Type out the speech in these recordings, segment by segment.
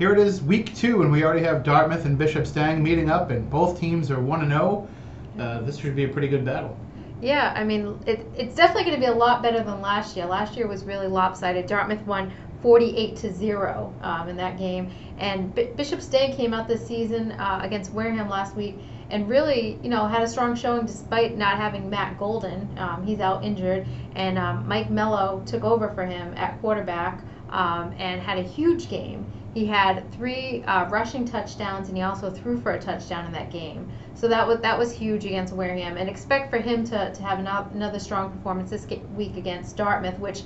here it is, week 2, and we already have Dartmouth and Bishop Stang meeting up, and both teams are 1-0. This should be a pretty good battle. Yeah, I mean, it's definitely going to be a lot better than last year. Last year was really lopsided. Dartmouth won 48-0 in that game, and Bishop Stang came out this season against Wareham last week and really, had a strong showing despite not having Matt Golden. He's out injured, and Mike Mello took over for him at quarterback and had a huge game. He had 3 rushing touchdowns, and he also threw for a touchdown in that game. So that was huge against Wareham, and expect for him to have another strong performance this week against Dartmouth, which,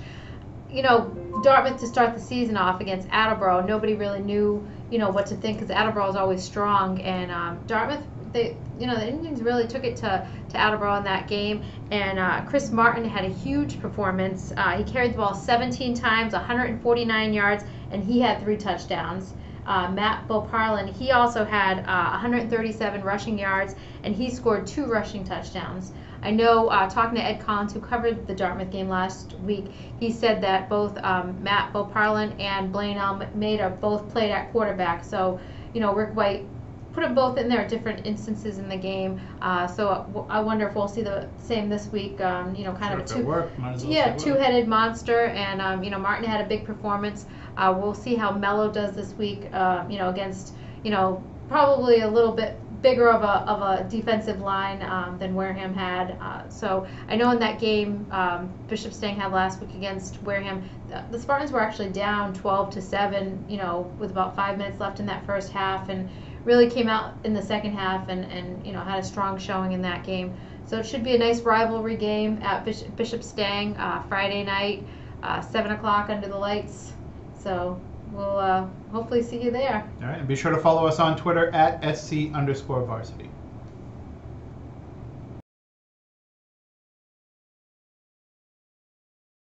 Dartmouth to start the season off against Attleboro, nobody really knew, what to think because Attleboro is always strong, and Dartmouth, the Indians really took it to Attleboro in that game, and Chris Martin had a huge performance. He carried the ball 17 times, 149 yards, and he had 3 touchdowns. Matt Boparlin, he also had 137 rushing yards, and he scored 2 rushing touchdowns. I know, talking to Ed Collins, who covered the Dartmouth game last week, he said that both Matt Boparlin and Blaine Almeida both played at quarterback. So, Rick White put them both in there at different instances in the game. So I wonder if we'll see the same this week. Kind of a two-headed monster, and Martin had a big performance. We'll see how Mello does this week. Against probably a little bit bigger of a defensive line than Wareham had. So I know in that game Bishop Stang had last week against Wareham, the Spartans were actually down 12-7, with about 5 minutes left in that first half, and really came out in the second half and had a strong showing in that game. So it should be a nice rivalry game at Bishop Stang Friday night, 7 o'clock under the lights. So we'll hopefully see you there. All right, and be sure to follow us on Twitter at @SC_varsity.